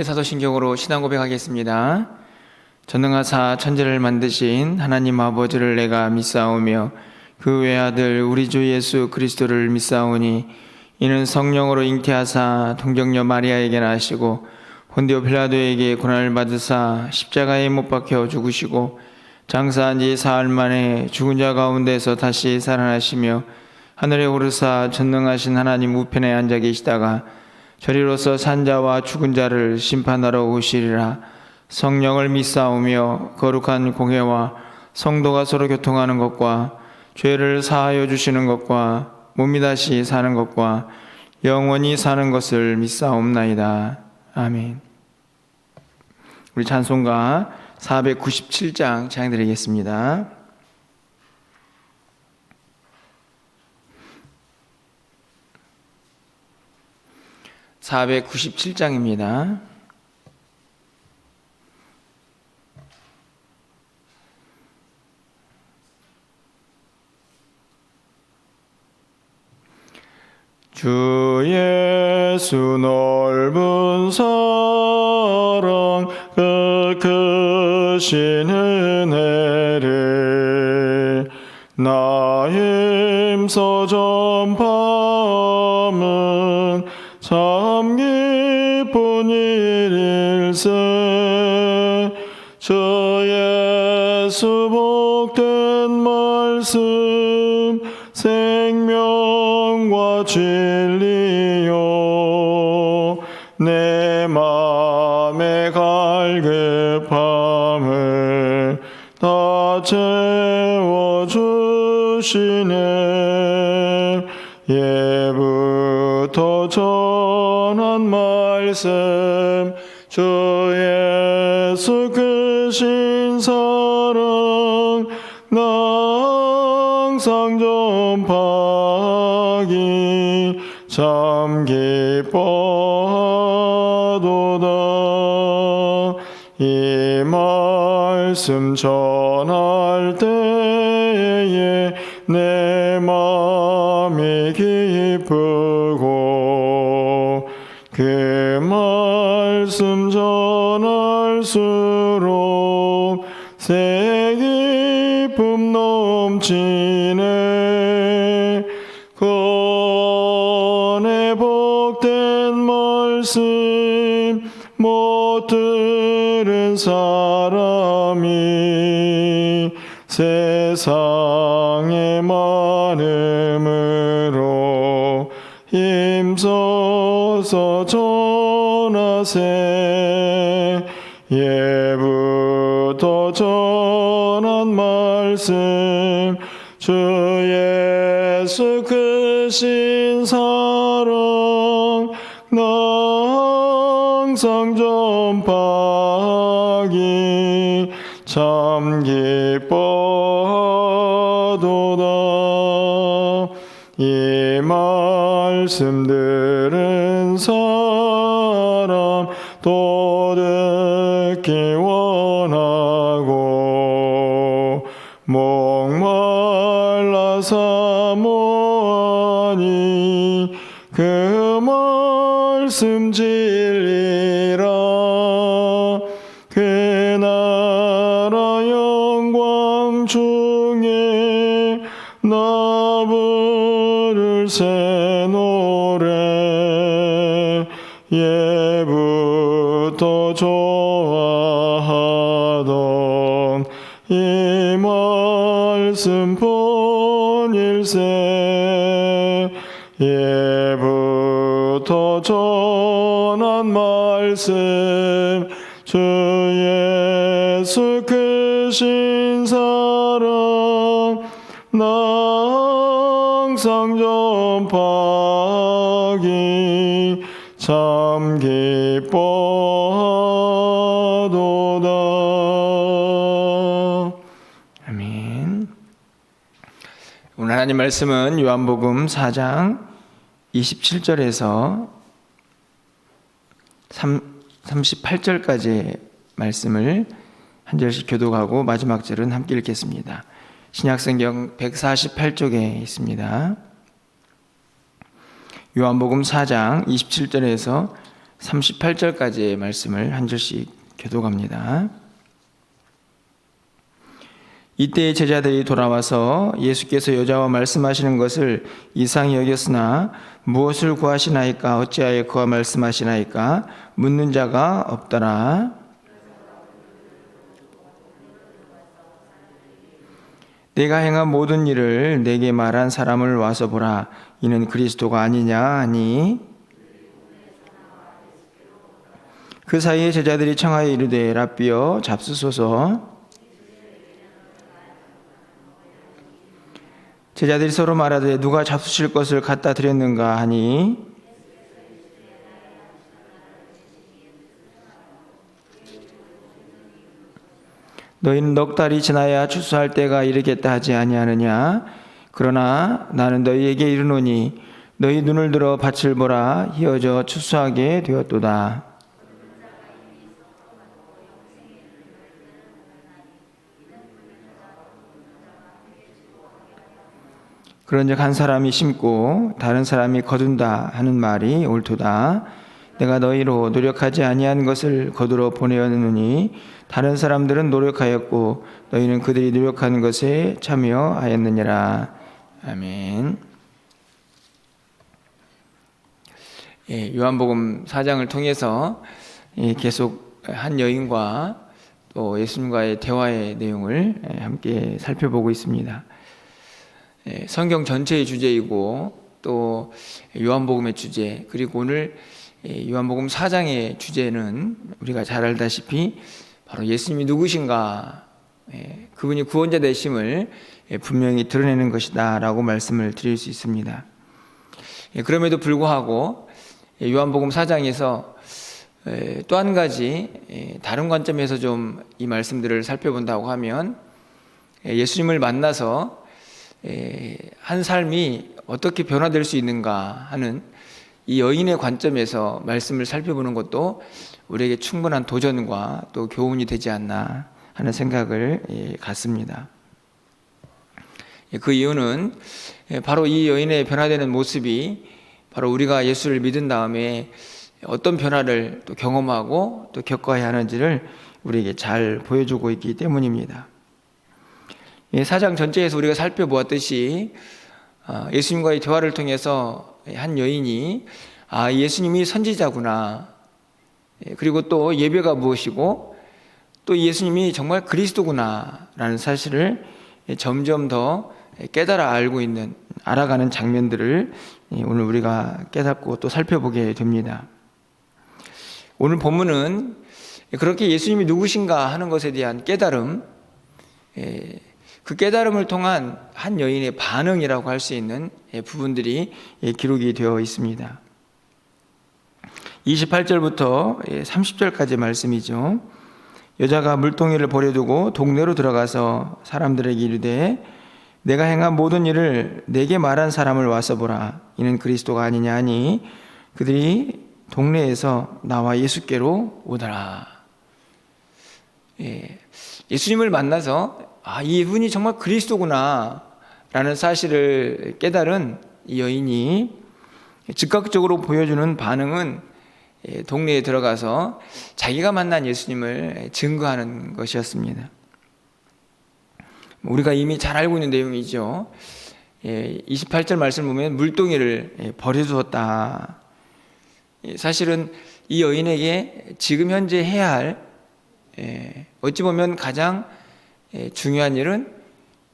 사도신경으로 신앙 고백하겠습니다. 전능하사 천지를 만드신 하나님 아버지를 내가 믿사오며 그 외아들 우리 주 예수 그리스도를 믿사오니 이는 성령으로 잉태하사 동정녀 마리아에게 나시고 본디오 빌라도에게 고난을 받으사 십자가에 못 박혀 죽으시고 장사한 지 사흘 만에 죽은 자 가운데서 다시 살아나시며 하늘에 오르사 전능하신 하나님 우편에 앉아 계시다가 저리로서 산자와 죽은 자를 심판하러 오시리라. 성령을 믿사오며 거룩한 공회와 성도가 서로 교통하는 것과 죄를 사하여 주시는 것과 몸이 다시 사는 것과 영원히 사는 것을 믿사옵나이다. 아멘. 우리 찬송가 497장 찬양드리겠습니다. 497장입니다. 주 예수 넓은 사랑 그 크신 은혜를 나 힘써 전파함은 참 기쁜 일일세. 주 예수 복된 말씀 생명과 진리요 내 맘의 갈급함을 다 채워주시네. 예부터 전한 말씀 주 예수 크신 사랑 나 항상 전파하기 참 기뻐하도다. 이 말씀 전할 때에 내 마음이 기쁘고 그 말씀 전할수록 새 기쁨 넘치네. 권해 복된 말씀 못 들은 사람이 세상에 많음으로 힘써서 전하세. 예부터 전한 말씀 주 예수 크신 사랑 나 항상 전파하기 참 기뻐하도다. 이 말씀 들은 사람 또 듣기 원하고 목말라 사모하니 그 말씀 진리라. 그 나라 영광 중에 나 부를 새 노래 예부터 좋아하던 이 말씀 본일세. 예부터 전한 말씀 주 예수 크신 사랑 나 항상 전파하기 참 기뻐하도다. 아멘. 오늘 하나님 말씀은 요한복음 4장 27절에서 38절까지의 말씀을 한 절씩 교독하고 마지막 절은 함께 읽겠습니다. 신약성경 148쪽에 있습니다. 요한복음 4장 27절에서 38절까지의 말씀을 한 절씩 교독합니다. 이때 제자들이 돌아와서 예수께서 여자와 말씀하시는 것을 이상히 여겼으나 무엇을 구하시나이까 어찌하여 그와 말씀하시나이까 묻는 자가 없더라. 내가 행한 모든 일을 내게 말한 사람을 와서 보라. 이는 그리스도가 아니냐 하니 그 사이에 제자들이 청하여 이르되 랍비여 잡수소서. 제자들이 서로 말하되 누가 잡수실 것을 갖다 드렸는가 하니 너희는 넉 달이 지나야 추수할 때가 이르겠다 하지 아니하느냐. 그러나 나는 너희에게 이르노니 너희 눈을 들어 밭을 보라. 희어져 추수하게 되었도다. 그런즉 한 사람이 심고 다른 사람이 거둔다 하는 말이 옳도다. 내가 너희로 노력하지 아니한 것을 거두러 보내었느니 다른 사람들은 노력하였고 너희는 그들이 노력하는 것에 참여하였느니라. 아멘. 요한복음 4장을 통해서 계속 한 여인과 또 예수님과의 대화의 내용을 함께 살펴보고 있습니다. 성경 전체의 주제이고 또 요한복음의 주제, 그리고 오늘 요한복음 4장의 주제는 우리가 잘 알다시피 바로 예수님이 누구신가, 그분이 구원자 되심을 분명히 드러내는 것이다 라고 말씀을 드릴 수 있습니다. 그럼에도 불구하고 요한복음 4장에서 또 한 가지 다른 관점에서 좀 이 말씀들을 살펴본다고 하면 예수님을 만나서 한 삶이 어떻게 변화될 수 있는가 하는 이 여인의 관점에서 말씀을 살펴보는 것도 우리에게 충분한 도전과 또 교훈이 되지 않나 하는 생각을 갖습니다. 그 이유는 바로 이 여인의 변화되는 모습이 바로 우리가 예수를 믿은 다음에 어떤 변화를 또 경험하고 또 겪어야 하는지를 우리에게 잘 보여주고 있기 때문입니다. 4장 전체에서 우리가 살펴보았듯이 예수님과의 대화를 통해서 한 여인이 예수님이 선지자구나, 그리고 또 예배가 무엇이고 또 예수님이 정말 그리스도구나 라는 사실을 점점 더 깨달아 알아가는 장면들을 오늘 우리가 깨닫고 또 살펴보게 됩니다. 오늘 본문은 그렇게 예수님이 누구신가 하는 것에 대한 깨달음, 그 깨달음을 통한 한 여인의 반응이라고 할 수 있는 부분들이 기록이 되어 있습니다. 28절부터 30절까지 말씀이죠. 여자가 물동이를 버려두고 동네로 들어가서 사람들에게 이르되 내가 행한 모든 일을 내게 말한 사람을 와서 보라. 이는 그리스도가 아니냐 하니 그들이 동네에서 나와 예수께로 오더라. 예수님을 만나서 이분이 정말 그리스도구나 라는 사실을 깨달은 이 여인이 즉각적으로 보여주는 반응은 동네에 들어가서 자기가 만난 예수님을 증거하는 것이었습니다. 우리가 이미 잘 알고 있는 내용이죠. 28절 말씀을 보면 물동이를 버려두었다. 사실은 이 여인에게 지금 현재 해야 할 어찌 보면 가장 중요한 일은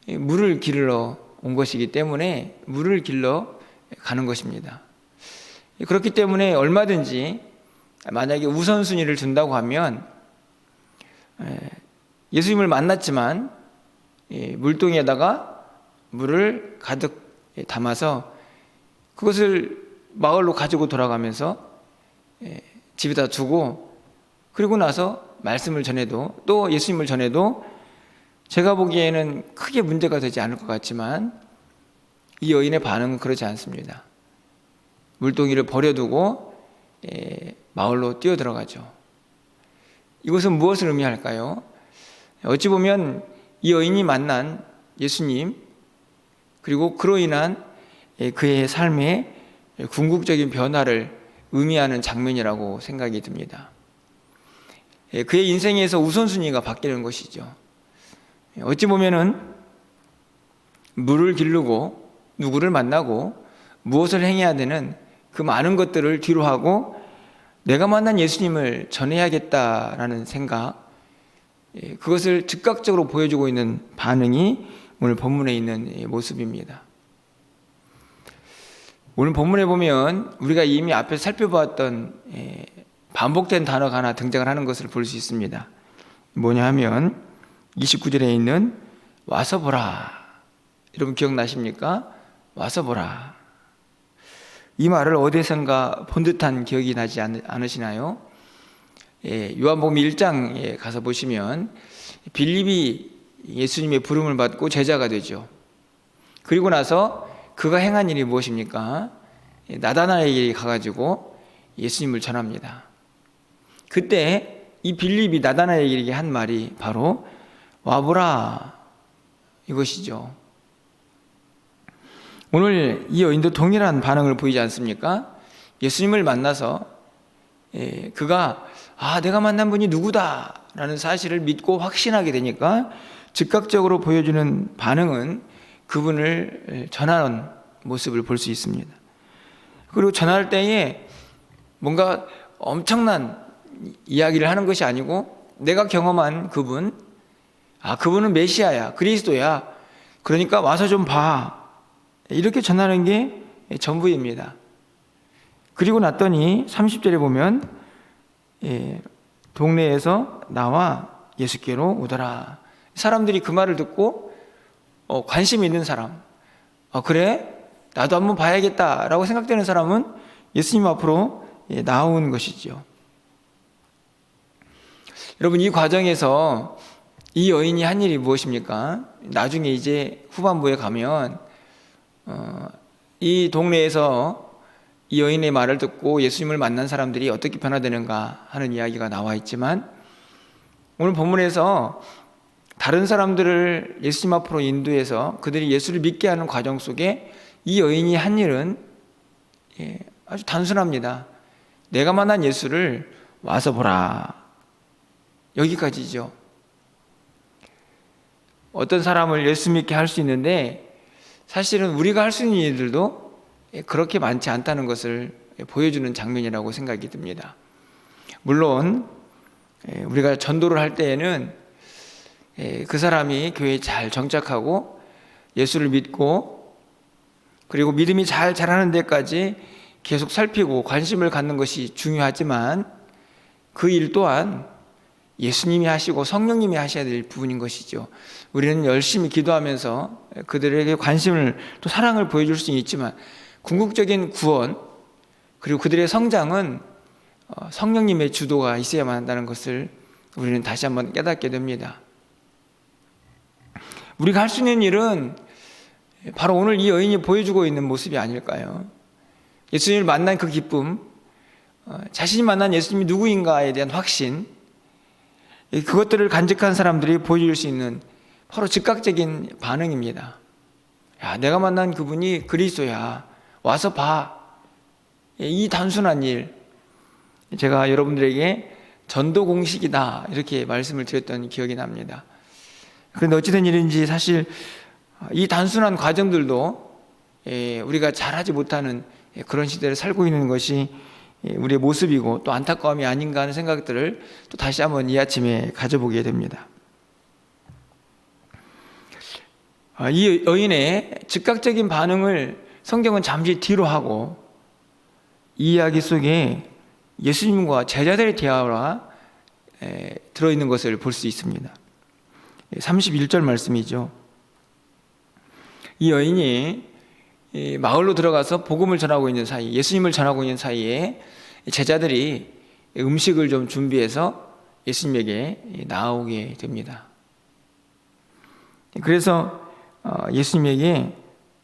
물을 길러 온 것이기 때문에 물을 길러 가는 것입니다. 그렇기 때문에 얼마든지 만약에 우선순위를 둔다고 하면 예수님을 만났지만 물동이에다가 물을 가득 담아서 그것을 마을로 가지고 돌아가면서 집에다 두고 그리고 나서 말씀을 전해도 또 예수님을 전해도 제가 보기에는 크게 문제가 되지 않을 것 같지만 이 여인의 반응은 그렇지 않습니다. 물동이를 버려두고 마을로 뛰어들어가죠. 이것은 무엇을 의미할까요? 어찌 보면 이 여인이 만난 예수님 그리고 그로 인한 그의 삶의 궁극적인 변화를 의미하는 장면이라고 생각이 듭니다. 그의 인생에서 우선순위가 바뀌는 것이죠. 어찌 보면은 물을 기르고 누구를 만나고 무엇을 행해야 되는 그 많은 것들을 뒤로 하고 내가 만난 예수님을 전해야겠다라는 생각, 그것을 즉각적으로 보여주고 있는 반응이 오늘 본문에 있는 모습입니다. 오늘 본문에 보면 우리가 이미 앞에서 살펴보았던 반복된 단어가 하나 등장을 하는 것을 볼 수 있습니다. 뭐냐 하면 29절에 있는 와서 보라. 여러분 기억나십니까? 와서 보라. 이 말을 어디선가 본 듯한 기억이 나지 않으시나요? 요한복음 1장에 가서 보시면 빌립이 예수님의 부름을 받고 제자가 되죠. 그리고 나서 그가 행한 일이 무엇입니까? 나다나엘에게 가가지고 예수님을 전합니다. 그때 이 빌립이 나다나엘에게 한 말이 바로 와보라 이것이죠. 오늘 이 여인도 동일한 반응을 보이지 않습니까? 예수님을 만나서 그가 내가 만난 분이 누구다 라는 사실을 믿고 확신하게 되니까 즉각적으로 보여주는 반응은 그분을 전하는 모습을 볼 수 있습니다. 그리고 전할 때에 뭔가 엄청난 이야기를 하는 것이 아니고 내가 경험한 그분, 그분은 메시아야, 그리스도야, 그러니까 와서 좀 봐, 이렇게 전하는 게 전부입니다. 그리고 났더니 30절에 보면 동네에서 나와 예수께로 오더라. 사람들이 그 말을 듣고 관심 있는 사람, 그래? 나도 한번 봐야겠다라고 생각되는 사람은 예수님 앞으로 나온 것이죠. 여러분, 이 과정에서 이 여인이 한 일이 무엇입니까? 나중에 이제 후반부에 가면 이 동네에서 이 여인의 말을 듣고 예수님을 만난 사람들이 어떻게 변화되는가 하는 이야기가 나와 있지만, 오늘 본문에서 다른 사람들을 예수님 앞으로 인도해서 그들이 예수를 믿게 하는 과정 속에 이 여인이 한 일은 아주 단순합니다. 내가 만난 예수를 와서 보라. 여기까지죠. 어떤 사람을 예수 믿게 할 수 있는데 사실은 우리가 할 수 있는 일들도 그렇게 많지 않다는 것을 보여주는 장면이라고 생각이 듭니다. 물론 우리가 전도를 할 때에는 그 사람이 교회에 잘 정착하고 예수를 믿고 그리고 믿음이 잘 자라는 데까지 계속 살피고 관심을 갖는 것이 중요하지만 그 일 또한 예수님이 하시고 성령님이 하셔야 될 부분인 것이죠. 우리는 열심히 기도하면서 그들에게 관심을 또 사랑을 보여줄 수는 있지만 궁극적인 구원 그리고 그들의 성장은 성령님의 주도가 있어야만 한다는 것을 우리는 다시 한번 깨닫게 됩니다. 우리가 할 수 있는 일은 바로 오늘 이 여인이 보여주고 있는 모습이 아닐까요? 예수님을 만난 그 기쁨, 자신이 만난 예수님이 누구인가에 대한 확신, 그것들을 간직한 사람들이 보여줄 수 있는 바로 즉각적인 반응입니다. 야, 내가 만난 그분이 그리스도야. 와서 봐. 이 단순한 일, 제가 여러분들에게 전도 공식이다 이렇게 말씀을 드렸던 기억이 납니다. 그런데 어찌된 일인지 사실 이 단순한 과정들도 우리가 잘하지 못하는 그런 시대를 살고 있는 것이 우리의 모습이고 또 안타까움이 아닌가 하는 생각들을 또 다시 한번 이 아침에 가져보게 됩니다. 이 여인의 즉각적인 반응을 성경은 잠시 뒤로 하고 이 이야기 속에 예수님과 제자들의 대화가 들어있는 것을 볼 수 있습니다. 31절 말씀이죠. 이 여인이 마을로 들어가서 복음을 전하고 있는 사이, 예수님을 전하고 있는 사이에 제자들이 음식을 좀 준비해서 예수님에게 나오게 됩니다. 그래서 예수님에게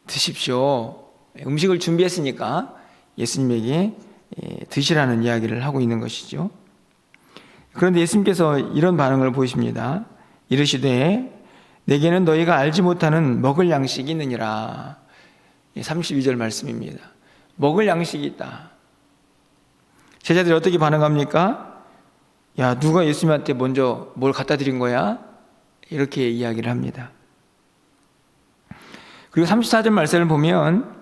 드십시오. 음식을 준비했으니까 예수님에게 드시라는 이야기를 하고 있는 것이죠. 그런데 예수님께서 이런 반응을 보이십니다. 이르시되 내게는 너희가 알지 못하는 먹을 양식이 있느니라. 32절 말씀입니다. 먹을 양식이 있다. 제자들이 어떻게 반응합니까? 야, 누가 예수님한테 먼저 뭘 갖다 드린 거야? 이렇게 이야기를 합니다. 그리고 34절 말씀을 보면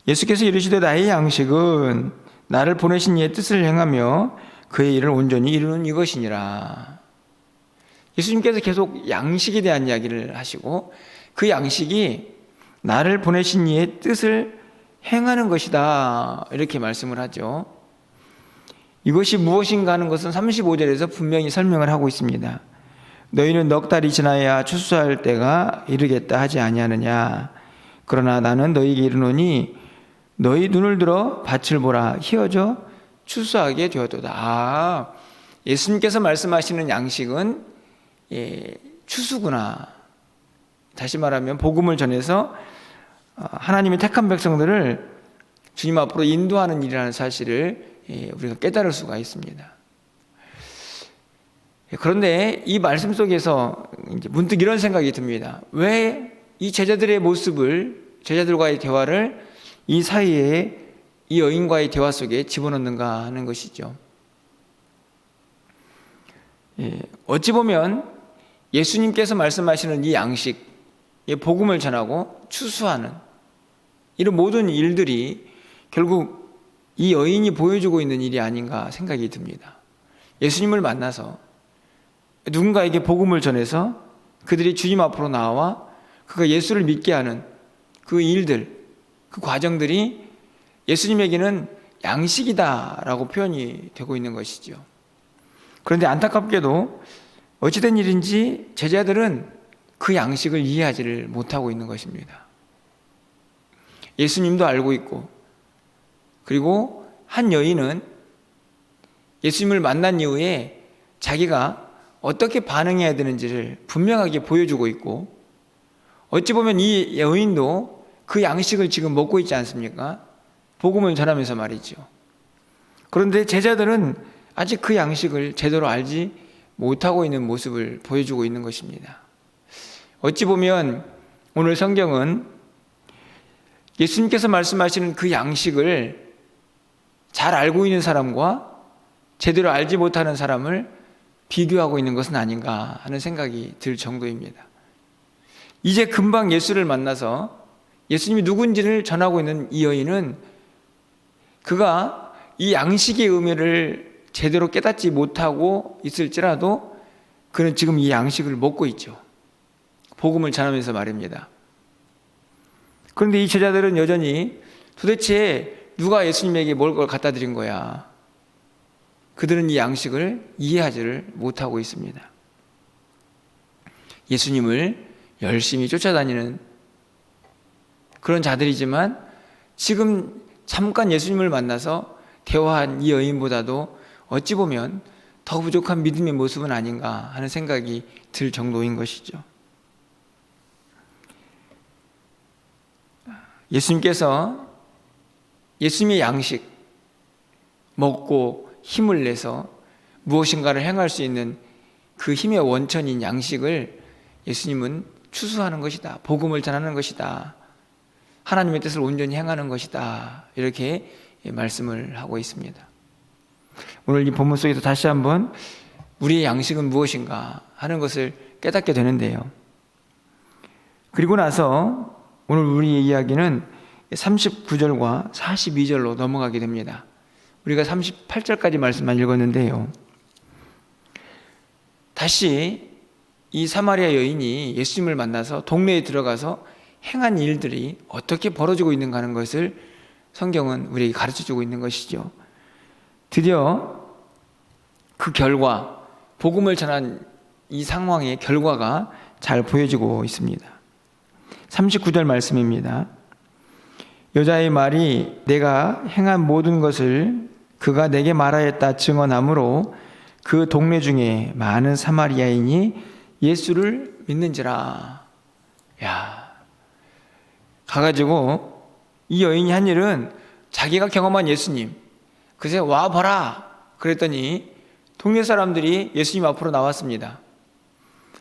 예수께서 이르시되 나의 양식은 나를 보내신 이의 뜻을 행하며 그의 일을 온전히 이루는 이것이니라. 예수님께서 계속 양식에 대한 이야기를 하시고 그 양식이 나를 보내신 이의 뜻을 행하는 것이다, 이렇게 말씀을 하죠. 이것이 무엇인가 하는 것은 35절에서 분명히 설명을 하고 있습니다. 너희는 넉 달이 지나야 추수할 때가 이르겠다 하지 아니하느냐. 그러나 나는 너희에게 이르노니 너희 눈을 들어 밭을 보라. 희어져 추수하게 되었도다. 예수님께서 말씀하시는 양식은 추수구나. 다시 말하면 복음을 전해서 하나님의 택한 백성들을 주님 앞으로 인도하는 일이라는 사실을 우리가 깨달을 수가 있습니다. 그런데 이 말씀 속에서 문득 이런 생각이 듭니다. 왜 이 제자들의 모습을, 제자들과의 대화를 이 사이에 이 여인과의 대화 속에 집어넣는가 하는 것이죠. 어찌 보면 예수님께서 말씀하시는 이 양식, 복음을 전하고 추수하는 이런 모든 일들이 결국 이 여인이 보여주고 있는 일이 아닌가 생각이 듭니다. 예수님을 만나서 누군가에게 복음을 전해서 그들이 주님 앞으로 나와 그가 예수를 믿게 하는 그 일들, 그 과정들이 예수님에게는 양식이다라고 표현이 되고 있는 것이죠. 그런데 안타깝게도 어찌된 일인지 제자들은 그 양식을 이해하지를 못하고 있는 것입니다. 예수님도 알고 있고, 그리고 한 여인은 예수님을 만난 이후에 자기가 어떻게 반응해야 되는지를 분명하게 보여주고 있고, 어찌 보면 이 여인도 그 양식을 지금 먹고 있지 않습니까? 복음을 전하면서 말이죠. 그런데 제자들은 아직 그 양식을 제대로 알지 못하고 있는 모습을 보여주고 있는 것입니다. 어찌 보면 오늘 성경은 예수님께서 말씀하시는 그 양식을 잘 알고 있는 사람과 제대로 알지 못하는 사람을 비교하고 있는 것은 아닌가 하는 생각이 들 정도입니다. 이제 금방 예수를 만나서 예수님이 누군지를 전하고 있는 이 여인은 그가 이 양식의 의미를 제대로 깨닫지 못하고 있을지라도 그는 지금 이 양식을 먹고 있죠. 복음을 전하면서 말입니다. 그런데 이 제자들은 여전히 도대체 누가 예수님에게 뭘 갖다 드린 거야? 그들은 이 양식을 이해하지를 못하고 있습니다. 예수님을 열심히 쫓아다니는 그런 자들이지만 지금 잠깐 예수님을 만나서 대화한 이 여인보다도 어찌 보면 더 부족한 믿음의 모습은 아닌가 하는 생각이 들 정도인 것이죠. 예수님께서 예수님의 양식 먹고 힘을 내서 무엇인가를 행할 수 있는 그 힘의 원천인 양식을 예수님은 추수하는 것이다. 복음을 전하는 것이다. 하나님의 뜻을 온전히 행하는 것이다. 이렇게 말씀을 하고 있습니다. 오늘 이 본문 속에서 다시 한번 우리의 양식은 무엇인가 하는 것을 깨닫게 되는데요. 그리고 나서 오늘 우리의 이야기는 39절과 42절로 넘어가게 됩니다. 우리가 38절까지 말씀만 읽었는데요. 다시 이 사마리아 여인이 예수님을 만나서 동네에 들어가서 행한 일들이 어떻게 벌어지고 있는가 하는 것을 성경은 우리에게 가르쳐주고 있는 것이죠. 드디어 그 결과, 복음을 전한 이 상황의 결과가 잘 보여지고 있습니다. 39절 말씀입니다. 여자의 말이 내가 행한 모든 것을 그가 내게 말하였다 증언하므로 그 동네 중에 많은 사마리아인이 예수를 믿는지라. 야, 가가지고 이 여인이 한 일은 자기가 경험한 예수님, 그새 와봐라 그랬더니 동네 사람들이 예수님 앞으로 나왔습니다.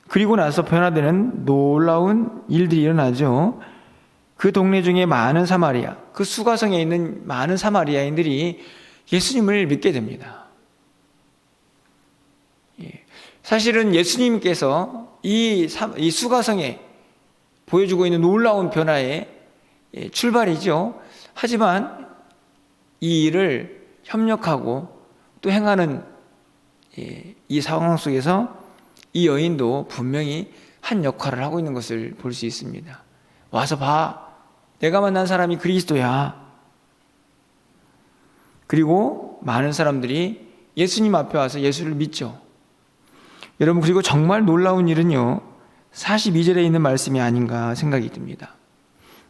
그리고 나서 변화되는 놀라운 일들이 일어나죠. 그 동네 중에 많은 사마리아, 그 수가성에 있는 많은 사마리아인들이 예수님을 믿게 됩니다. 사실은 예수님께서 이 수가성에 보여주고 있는 놀라운 변화의 출발이죠. 하지만 이 일을 협력하고 또 행하는 이 상황 속에서 이 여인도 분명히 한 역할을 하고 있는 것을 볼 수 있습니다. 와서 봐. 내가 만난 사람이 그리스도야. 그리고 많은 사람들이 예수님 앞에 와서 예수를 믿죠. 여러분, 그리고 정말 놀라운 일은요, 42절에 있는 말씀이 아닌가 생각이 듭니다.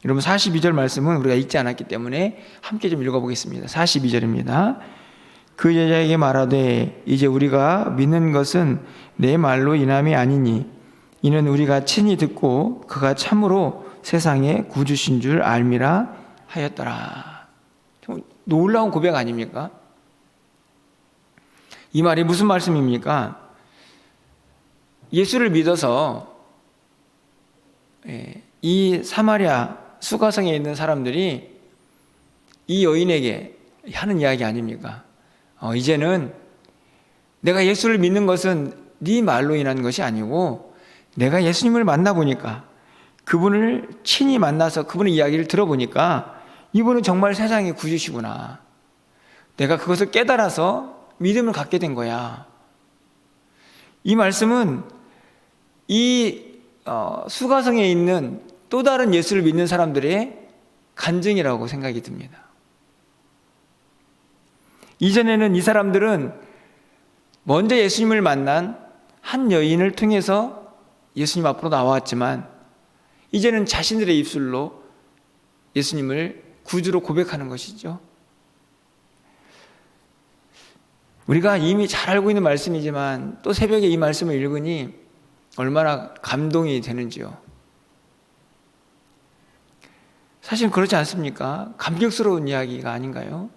여러분, 42절 말씀은 우리가 읽지 않았기 때문에 함께 좀 읽어보겠습니다. 42절입니다. 그 여자에게 말하되 이제 우리가 믿는 것은 내 말로 인함이 아니니 이는 우리가 친히 듣고 그가 참으로 세상의 구주신 줄 알미라 하였더라. 좀 놀라운 고백 아닙니까? 이 말이 무슨 말씀입니까? 예수를 믿어서 이 사마리아 수가성에 있는 사람들이 이 여인에게 하는 이야기 아닙니까? 이제는 내가 예수를 믿는 것은 네 말로 인한 것이 아니고 내가 예수님을 만나보니까, 그분을 친히 만나서 그분의 이야기를 들어보니까 이분은 정말 세상의 구주시구나. 내가 그것을 깨달아서 믿음을 갖게 된 거야. 이 말씀은 이 수가성에 있는 또 다른 예수를 믿는 사람들의 간증이라고 생각이 듭니다. 이전에는 이 사람들은 먼저 예수님을 만난 한 여인을 통해서 예수님 앞으로 나왔지만 이제는 자신들의 입술로 예수님을 구주로 고백하는 것이죠. 우리가 이미 잘 알고 있는 말씀이지만 또 새벽에 이 말씀을 읽으니 얼마나 감동이 되는지요. 사실 그렇지 않습니까? 감격스러운 이야기가 아닌가요?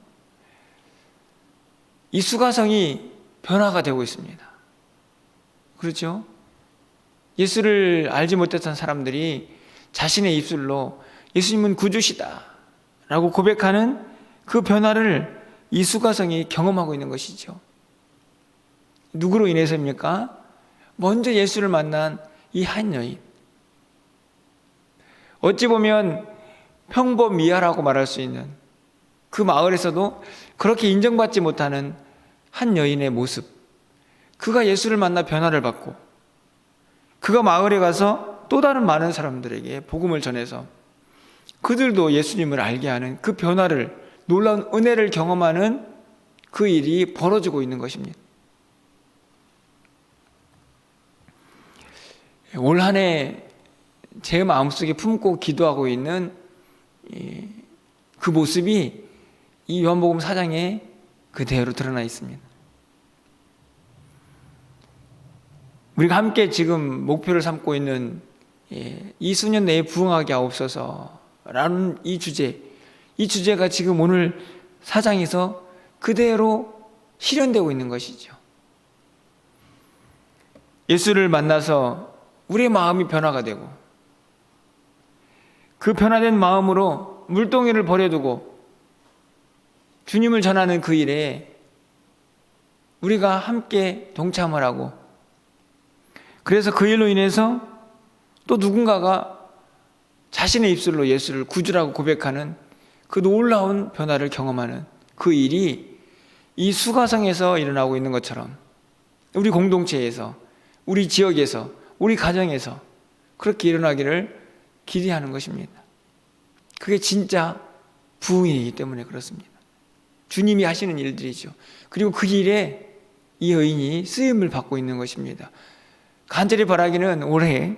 이 수가성이 변화가 되고 있습니다. 그렇죠? 예수를 알지 못했던 사람들이 자신의 입술로 예수님은 구주시다 라고 고백하는 그 변화를 이 수가성이 경험하고 있는 것이죠. 누구로 인해서입니까? 먼저 예수를 만난 이 한 여인. 어찌 보면 평범미화라고 말할 수 있는 그 마을에서도 그렇게 인정받지 못하는 한 여인의 모습. 그가 예수를 만나 변화를 받고 그가 마을에 가서 또 다른 많은 사람들에게 복음을 전해서 그들도 예수님을 알게 하는 그 변화를, 놀라운 은혜를 경험하는 그 일이 벌어지고 있는 것입니다. 올 한 해 제 마음속에 품고 기도하고 있는 그 모습이 이 요한복음 4장에 그대로 드러나 있습니다. 우리가 함께 지금 목표를 삼고 있는 이 수년 내에 부흥하게 하옵소서라는 이 주제가 지금 오늘 4장에서 그대로 실현되고 있는 것이죠. 예수를 만나서 우리의 마음이 변화가 되고 그 변화된 마음으로 물동이를 버려두고 주님을 전하는 그 일에 우리가 함께 동참을 하고, 그래서 그 일로 인해서 또 누군가가 자신의 입술로 예수를 구주라고 고백하는 그 놀라운 변화를 경험하는 그 일이 이 수가성에서 일어나고 있는 것처럼 우리 공동체에서, 우리 지역에서, 우리 가정에서 그렇게 일어나기를 기대하는 것입니다. 그게 진짜 부흥이기 때문에 그렇습니다. 주님이 하시는 일들이죠. 그리고 그 일에 이 여인이 쓰임을 받고 있는 것입니다. 간절히 바라기는 올해,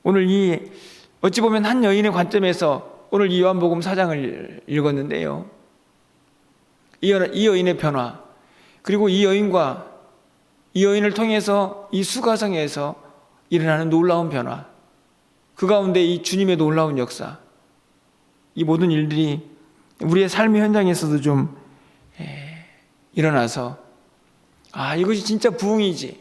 오늘 이 어찌 보면 한 여인의 관점에서 오늘 이 요한복음 4장을 읽었는데요, 이 여인의 변화, 그리고 이 여인을 통해서 이 수가성에서 일어나는 놀라운 변화, 그 가운데 이 주님의 놀라운 역사, 이 모든 일들이 우리의 삶의 현장에서도 좀 일어나서, 이것이 진짜 부흥이지,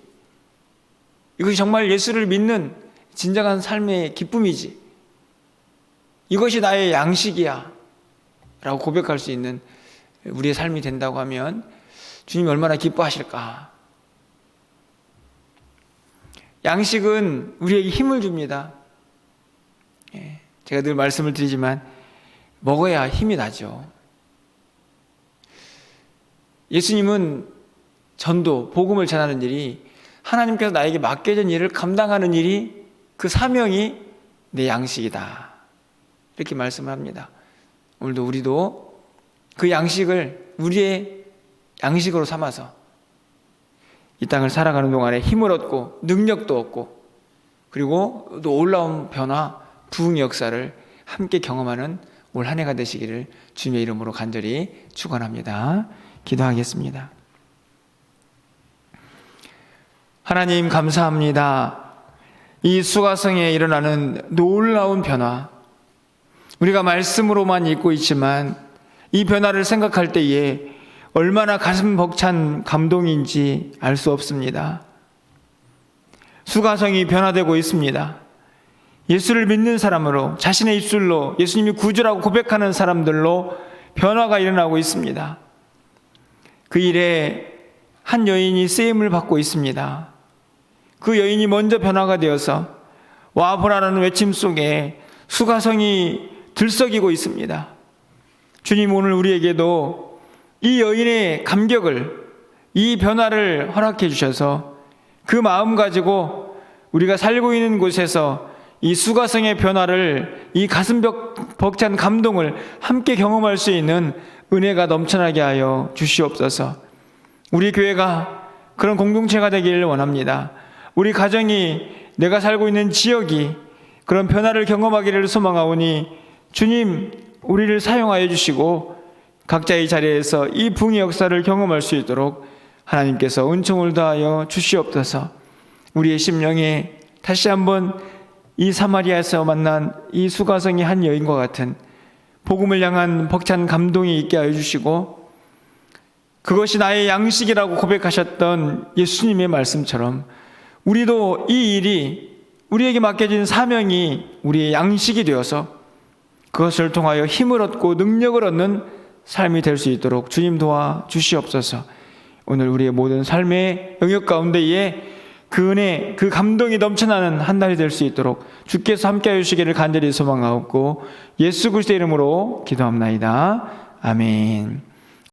이것이 정말 예수를 믿는 진정한 삶의 기쁨이지, 이것이 나의 양식이야 라고 고백할 수 있는 우리의 삶이 된다고 하면 주님이 얼마나 기뻐하실까. 양식은 우리에게 힘을 줍니다. 제가 늘 말씀을 드리지만 먹어야 힘이 나죠. 예수님은 전도, 복음을 전하는 일이, 하나님께서 나에게 맡겨진 일을 감당하는 일이, 그 사명이 내 양식이다, 이렇게 말씀을 합니다. 오늘도 우리도 그 양식을 우리의 양식으로 삼아서 이 땅을 살아가는 동안에 힘을 얻고 능력도 얻고, 그리고 또 놀라운 변화, 부흥의 역사를 함께 경험하는 올 한 해가 되시기를 주님의 이름으로 간절히 축원합니다. 기도하겠습니다. 하나님 감사합니다. 이 수가성에 일어나는 놀라운 변화, 우리가 말씀으로만 읽고 있지만 이 변화를 생각할 때에 얼마나 가슴 벅찬 감동인지 알 수 없습니다. 수가성이 변화되고 있습니다. 예수를 믿는 사람으로, 자신의 입술로 예수님이 구주라고 고백하는 사람들로 변화가 일어나고 있습니다. 그 일에 한 여인이 쓰임을 받고 있습니다. 그 여인이 먼저 변화가 되어서 와보라는 외침 속에 수가성이 들썩이고 있습니다. 주님, 오늘 우리에게도 이 여인의 감격을, 이 변화를 허락해 주셔서 그 마음 가지고 우리가 살고 있는 곳에서 이 수가성의 변화를, 이 가슴 벅찬 감동을 함께 경험할 수 있는 은혜가 넘쳐나게 하여 주시옵소서. 우리 교회가 그런 공동체가 되기를 원합니다. 우리 가정이, 내가 살고 있는 지역이 그런 변화를 경험하기를 소망하오니 주님, 우리를 사용하여 주시고 각자의 자리에서 이 부흥의 역사를 경험할 수 있도록 하나님께서 은총을 더하여 주시옵소서. 우리의 심령에 다시 한번 이 사마리아에서 만난 이 수가성의 한 여인과 같은 복음을 향한 벅찬 감동이 있게 하여 주시고, 그것이 나의 양식이라고 고백하셨던 예수님의 말씀처럼 우리도 이 일이, 우리에게 맡겨진 사명이 우리의 양식이 되어서 그것을 통하여 힘을 얻고 능력을 얻는 삶이 될 수 있도록 주님 도와 주시옵소서. 오늘 우리의 모든 삶의 영역 가운데에 그 은혜, 그 감동이 넘쳐나는 한 달이 될 수 있도록 주께서 함께하여 주시기를 간절히 소망하옵고 예수 그리스도의 이름으로 기도합나이다. 아멘.